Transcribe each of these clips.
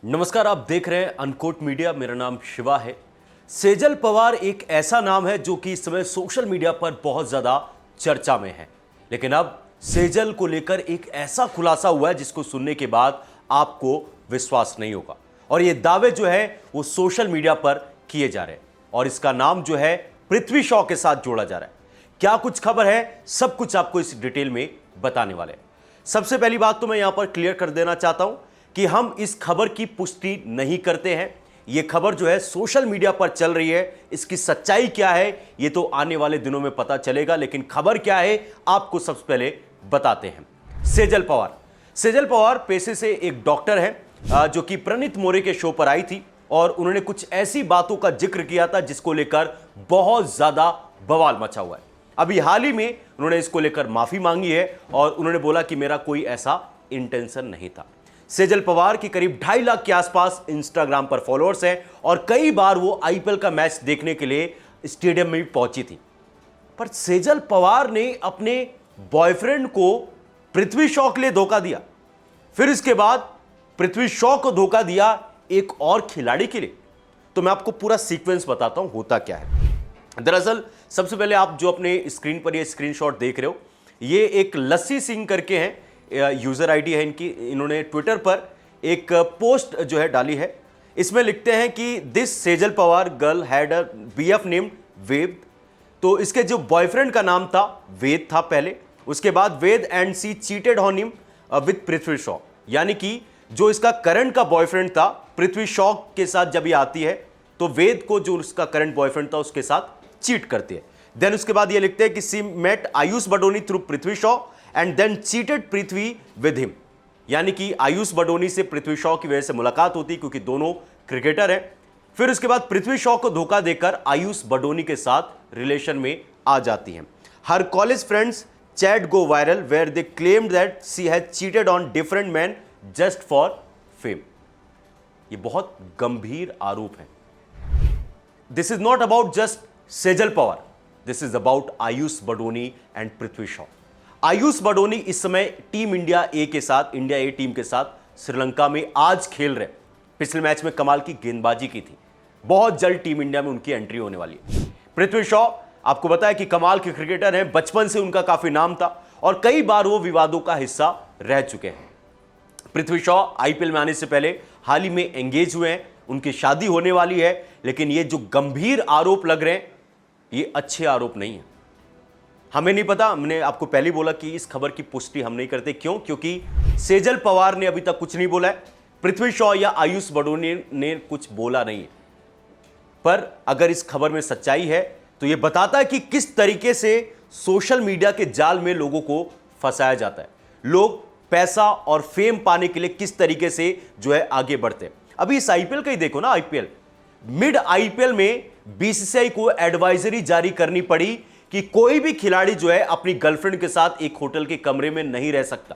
नमस्कार, आप देख रहे हैं अनकोट मीडिया। मेरा नाम शिवा है। सेजल पवार एक ऐसा नाम है जो कि इस समय सोशल मीडिया पर बहुत ज्यादा चर्चा में है, लेकिन अब सेजल को लेकर एक ऐसा खुलासा हुआ है जिसको सुनने के बाद आपको विश्वास नहीं होगा। और ये दावे जो है वो सोशल मीडिया पर किए जा रहे हैं और इसका नाम जो है पृथ्वी शॉ के साथ जोड़ा जा रहा है। क्या कुछ खबर है, सब कुछ आपको इस डिटेल में बताने वाले हैं। सबसे पहली बात तो मैं यहां पर क्लियर कर देना चाहता हूं कि हम इस खबर की पुष्टि नहीं करते हैं। यह खबर जो है सोशल मीडिया पर चल रही है, इसकी सच्चाई क्या है यह तो आने वाले दिनों में पता चलेगा, लेकिन खबर क्या है आपको सबसे पहले बताते हैं। सेजल पवार पेशे से एक डॉक्टर है जो कि प्रणीत मोरे के शो पर आई थी और उन्होंने कुछ ऐसी बातों का जिक्र किया था जिसको लेकर बहुत ज्यादा बवाल मचा हुआ है। अभी हाल ही में उन्होंने इसको लेकर माफी मांगी है और उन्होंने बोला कि मेरा कोई ऐसा इंटेंशन नहीं था। सेजल पवार की करीब 2.5 लाख के आसपास इंस्टाग्राम पर फॉलोअर्स हैं और कई बार वो आईपीएल का मैच देखने के लिए स्टेडियम में भी पहुंची थी। पर सेजल पवार ने अपने बॉयफ्रेंड को पृथ्वी शॉ के लिए धोखा दिया, फिर इसके बाद पृथ्वी शॉ को धोखा दिया एक और खिलाड़ी के लिए। तो मैं आपको पूरा सीक्वेंस बताता हूं होता क्या है। दरअसल सबसे पहले आप जो अपने स्क्रीन पर ये स्क्रीनशॉट देख रहे हो, ये एक लस्सी सिंह करके हैं, यूजर आईडी है इनकी। इन्होंने ट्विटर पर एक पोस्ट जो है डाली है। इसमें लिखते हैं कि this Sejal Pawar girl had a BF named Ved. तो इसके जो बॉयफ्रेंड का नाम था वेद था पहले, उसके बाद Ved and she cheated on him with Prithvi Shaw. यानी कि जो इसका करंट का बॉयफ्रेंड था पृथ्वी शॉ के साथ जब ये आती है तो वेद को जो उसका करंट बॉयफ्रेंड था उसके साथ चीट करती है। देन उसके बाद ये लिखते हैं कि she met Ayush Badoni through Prithvi Shaw and then cheated Prithvi with him. यानी कि आयुष बडोनी से पृथ्वी शॉ की वजह से मुलाकात होती क्योंकि दोनों क्रिकेटर हैं। फिर उसके बाद पृथ्वी शॉ को धोखा देकर आयुष बडोनी के साथ रिलेशन में आ जाती हैं। हर college friends chat go viral where they claimed that she has cheated on different man just for fame. ये बहुत गंभीर आरोप है। This is not about just Sejal Pawar, this is about Ayush Badoni and Prithvi Shaw. Ayush Badoni इस समय टीम इंडिया ए के साथ, इंडिया ए टीम के साथ श्रीलंका में आज खेल रहे। पिछले मैच में कमाल की गेंदबाजी की थी। बहुत जल्द टीम इंडिया में उनकी एंट्री होने वाली है। पृथ्वी शॉ आपको पता है कि कमाल के क्रिकेटर हैं, बचपन से उनका काफी नाम था और कई बार वो विवादों का हिस्सा रह चुके हैं। पृथ्वी शॉ आईपीएल में आने से पहले हाल ही में एंगेज हुए हैं, उनकी शादी होने वाली है, लेकिन ये जो गंभीर आरोप लग रहे हैं ये अच्छे आरोप नहीं है। हमें नहीं पता, हमने आपको पहले बोला कि इस खबर की पुष्टि हम नहीं करते। क्यों? क्योंकि सेजल पवार ने अभी तक कुछ नहीं बोला है, पृथ्वी शॉ या आयुष बडोनी ने कुछ बोला नहीं है। पर अगर इस खबर में सच्चाई है तो यह बताता है कि किस तरीके से सोशल मीडिया के जाल में लोगों को फंसाया जाता है। लोग पैसा और फेम पाने के लिए किस तरीके से जो है आगे बढ़ते हैं। अभी इस आईपीएल का ही देखो ना, आईपीएल मिड आईपीएल में बीसीसीआई को एडवाइजरी जारी करनी पड़ी कि कोई भी खिलाड़ी जो है अपनी गर्लफ्रेंड के साथ एक होटल के कमरे में नहीं रह सकता।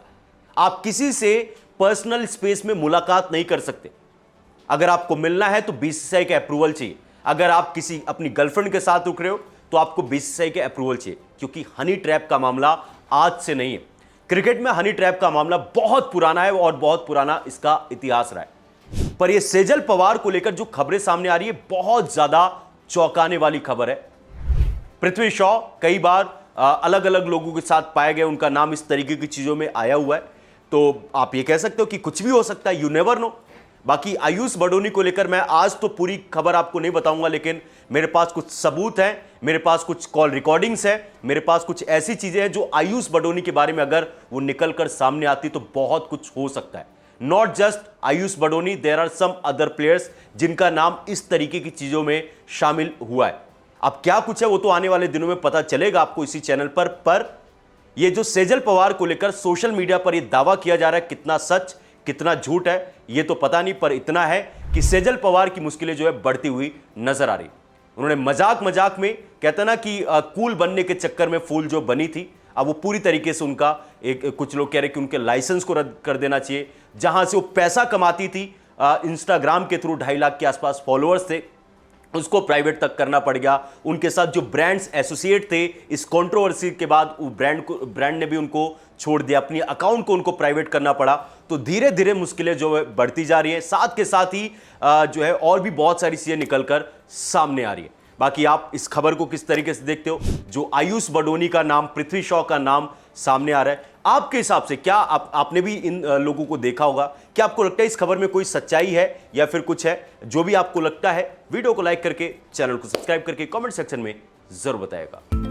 आप किसी से पर्सनल स्पेस में मुलाकात नहीं कर सकते। अगर आपको मिलना है तो बीसीसीआई का अप्रूवल चाहिए। अगर आप किसी अपनी गर्लफ्रेंड के साथ रुक रहे हो तो आपको बीसीसीआई के अप्रूवल चाहिए, क्योंकि हनी ट्रैप का मामला आज से नहीं है। क्रिकेट में हनी ट्रैप का मामला बहुत पुराना है और बहुत पुराना इसका इतिहास रहा है। पर यह सेजल पवार को लेकर जो खबरें सामने आ रही है बहुत ज्यादा चौंकाने वाली खबर है। पृथ्वी शॉ कई बार अलग अलग लोगों के साथ पाए गए, उनका नाम इस तरीके की चीजों में आया हुआ है, तो आप ये कह सकते हो कि कुछ भी हो सकता है, यू नेवर नो। बाकी आयुष बडोनी को लेकर मैं आज तो पूरी खबर आपको नहीं बताऊंगा, लेकिन मेरे पास कुछ सबूत हैं, मेरे पास कुछ कॉल रिकॉर्डिंग्स है, मेरे पास कुछ ऐसी चीजें हैं जो आयुष बडोनी के बारे में अगर वो निकल कर सामने आती तो बहुत कुछ हो सकता है। Not just Ayush Badoni, there are some other players जिनका नाम इस तरीके की चीजों में शामिल हुआ है। अब क्या कुछ है वो तो आने वाले दिनों में पता चलेगा आपको इसी चैनल पर ये जो सेजल पवार को लेकर सोशल मीडिया पर ये दावा किया जा रहा है, कितना सच कितना झूठ है ये तो पता नहीं, पर इतना है कि सेजल पवार की मुश्किलें जो है बढ़ती हुई नजर आ रही। उन्होंने मजाक मजाक में कहता ना कि कूल बनने के चक्कर में फूल जो बनी थी, अब वो पूरी तरीके से उनका कुछ लोग कह रहे कि उनके लाइसेंस को रद्द कर देना चाहिए। जहां से वो पैसा कमाती थी इंस्टाग्राम के थ्रू, 2.5 लाख के आसपास फॉलोअर्स थे, उसको प्राइवेट तक करना पड़ गया। उनके साथ जो ब्रांड्स एसोसिएट थे, इस कंट्रोवर्सी के बाद ब्रांड ने भी उनको छोड़ दिया, अपनी अकाउंट को उनको प्राइवेट करना पड़ा। तो धीरे धीरे मुश्किलें जो है बढ़ती जा रही है, साथ के साथ ही जो है और भी बहुत सारी चीजें निकलकर सामने आ रही है। बाकी आप इस खबर को किस तरीके से देखते हो? जो आयुष बडोनी का नाम, पृथ्वी शॉ का नाम सामने आ रहा है, आपके हिसाब से क्या आपने भी इन लोगों को देखा होगा? क्या आपको लगता है इस खबर में कोई सच्चाई है या फिर कुछ है? जो भी आपको लगता है वीडियो को लाइक करके, चैनल को सब्सक्राइब करके कमेंट सेक्शन में जरूर बताएगा।